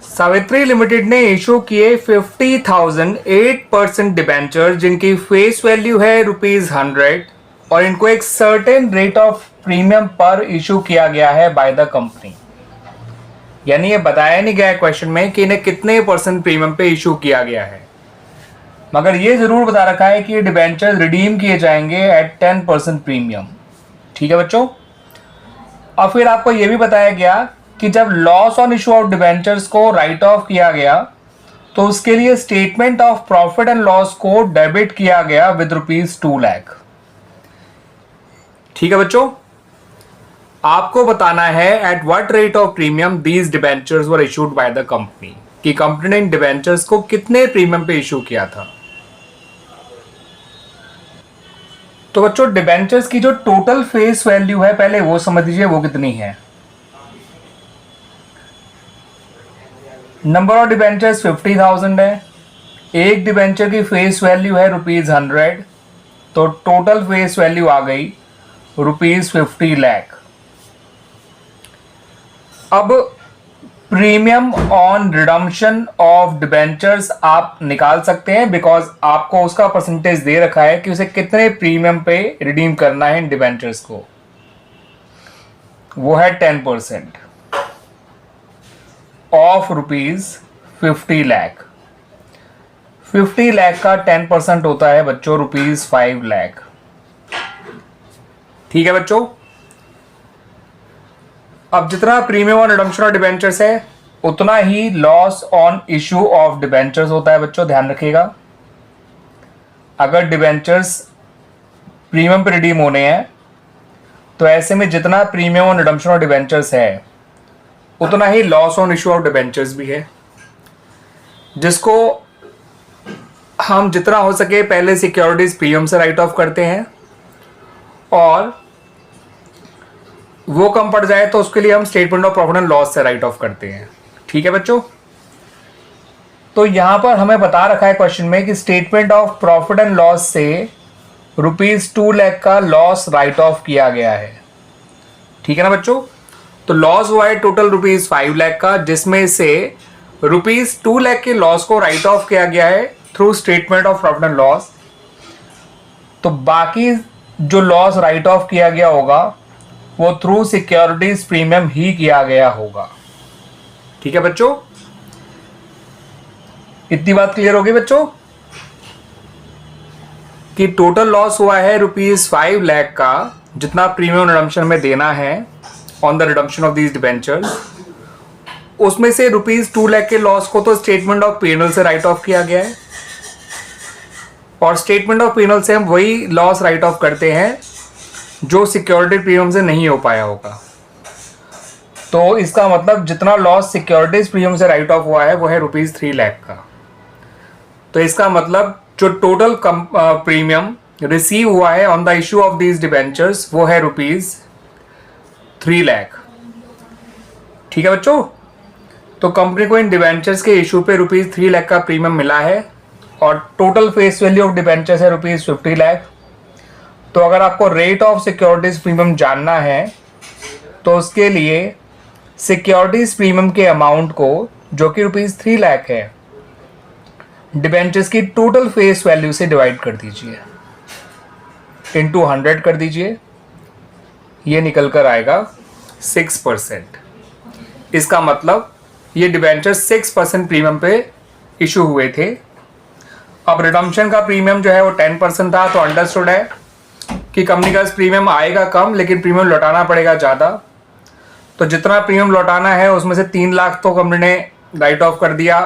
Savitri limited ने issue किए 50,000 8% debenture जिनकी फेस वैल्यू है ₹100 और इनको एक सर्टेन रेट ऑफ प्रीमियम पर इशू किया गया है बाय द कंपनी। यानी ये बताया नहीं गया है क्वेश्चन में कि इन्हें कितने % प्रीमियम पे इशू किया गया है, मगर ये जरूर बता रखा है कि ये डिबेंचर रिडीम किए जाएंगे एट 10% प्रीमियम। ठीक है बच्चों। और फिर आपको ये भी बताया गया कि जब loss on issue of debentures को राइट ऑफ किया गया तो उसके लिए statement of profit and loss को डेबिट किया गया विद ₹2 लाख। ठीक है बच्चों। आपको बताना है at what rate of premium these debentures were issued by the company, कि कंपनी ने इन डिबेंचर्स को कितने प्रीमियम पे इशू किया था। तो बच्चों डिबेंचर्स की जो टोटल फेस वैल्यू है पहले वो समझ लीजिए वो कितनी है। नंबर ऑफ डिबेंचर्स 50,000 है। एक डिबेंचर की फेस वैल्यू है ₹100, तो टोटल फेस वैल्यू आ गई ₹50 लाख। अब premium on redemption of debentures आप निकाल सकते हैं, बिकॉज आपको उसका परसेंटेज दे रखा है कि उसे कितने प्रीमियम पे रिडीम करना है इन डिबेंचर्स को। वो है 10% ऑफ ₹50 लाख। 50 लाख का 10% होता है बच्चों ₹5 लाख। ठीक है बच्चों। अब जितना premium on redemption of debentures है उतना ही loss on issue of debentures होता है बच्चों, ध्यान रखिएगा। अगर डिबेंचर्स प्रीमियम पे रिडीम होने हैं तो ऐसे में जितना premium on redemption of debentures है उतना ही loss on issue of debentures भी है, जिसको हम जितना हो सके पहले सिक्योरिटीज प्रीमियम से राइट ऑफ करते हैं और वो कम पड़ जाए तो उसके लिए हम statement of profit and loss से राइट ऑफ करते हैं। ठीक है बच्चों। तो यहां पर हमें बता रखा है क्वेश्चन में कि statement of profit and loss से ₹2 लाख का लॉस राइट ऑफ किया गया है। ठीक है ना बच्चों। तो लॉस हुआ है टोटल ₹5 लाख का, जिसमें से ₹2 लाख के लॉस को राइट ऑफ किया गया है through statement of profit and loss. तो बाकी जो लॉस राइट ऑफ किया गया होगा वो थ्रू सिक्योरिटीज प्रीमियम ही किया गया होगा। ठीक है बच्चों। इतनी बात क्लियर होगी बच्चों कि टोटल लॉस हुआ है ₹5 लाख का, जितना प्रीमियम रिडम्पशन में देना है on the redemption of these debentures, उसमें से ₹2 लाख के लॉस को तो स्टेटमेंट ऑफ P&L से राइट ऑफ किया गया है और स्टेटमेंट ऑफ P&L से हम वही लॉस राइट ऑफ करते हैं जो सिक्योरिटी प्रीमियम से नहीं हो पाया होगा। तो इसका मतलब जितना लॉस सिक्योरिटीज प्रीमियम से राइट ऑफ हुआ है वो है ₹3 लाख का। तो इसका मतलब जो टोटल प्रीमियम रिसीव हुआ है on the issue of these debentures वो है ₹3 लाख। ठीक है बच्चों। तो कंपनी को इन डिबेंचर्स के इशू पे ₹3 लाख का प्रीमियम मिला है और total face value of debentures है ₹50 लाख। तो अगर आपको रेट ऑफ सिक्योरिटीज प्रीमियम जानना है तो उसके लिए सिक्योरिटीज प्रीमियम के अमाउंट को, जो कि ₹3 लाख है, डिबेंचर्स की टोटल फेस वैल्यू से डिवाइड कर दीजिए, इनटू 100 कर दीजिए, ये निकल कर आएगा 6%। इसका मतलब ये डिबेंचर्स 6% प्रीमियम पे इशू हुए थे। अब रिडम्पशन का प्रीमियम जो है वो 10% था, तो अंडरस्टूड है कि कंपनी का प्रीमियम आएगा कम लेकिन प्रीमियम लौटाना पड़ेगा ज़्यादा। तो जितना प्रीमियम लौटाना है उसमें से 3 लाख तो कंपनी ने राइट ऑफ कर दिया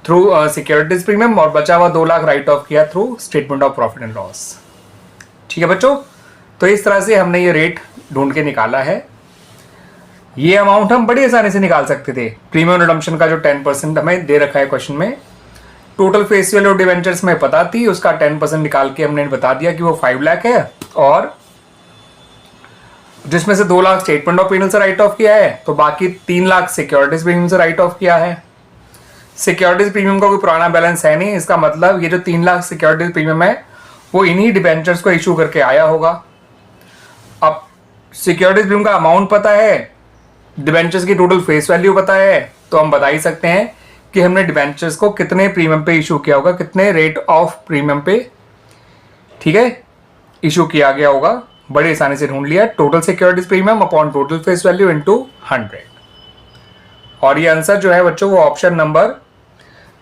थ्रू सिक्योरिटीज प्रीमियम और बचा हुआ 2 लाख राइट ऑफ किया through statement of profit and loss. ठीक है बच्चों। तो इस तरह से हमने ये रेट ढूंढ के निकाला है। ये अमाउंट हम बड़ी आसानी से निकाल सकते थे। प्रीमियम रिडम्पशन का जो 10% हमें दे रखा है क्वेश्चन में, total face value of debentures में पता थी, उसका 10% निकाल के हमने बता दिया कि वो 5 लाख है और जिसमें से 2 लाख स्टेटमेंट ऑफ P&L से राइट ऑफ किया है, तो बाकी 3 लाख सिक्योरिटीज प्रीमियम से राइट ऑफ किया है। सिक्योरिटीज प्रीमियम का कोई पुराना बैलेंस है नहीं, इसका मतलब ये जो 3 लाख सिक्योरिटीज प्रीमियम है वो इन्हीं डिबेंचर्स को इशू करके आया होगा। अब सिक्योरिटीज प्रीमियम का अमाउंट पता है, डिबेंचर्स की टोटल फेस वैल्यू पता है, तो हम बता ही सकते हैं कि हमने डिबेंचर्स को कितने प्रीमियम पे इशू किया होगा, कितने रेट ऑफ प्रीमियम पे, ठीक है, इशू किया गया होगा। बड़े आसानी से ढूंढ लिया, total securities premium upon total face value into 100। और ये आंसर जो है बच्चों वो ऑप्शन नंबर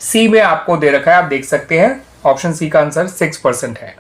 सी में आपको दे रखा है, आप देख सकते हैं ऑप्शन सी का आंसर 6% है।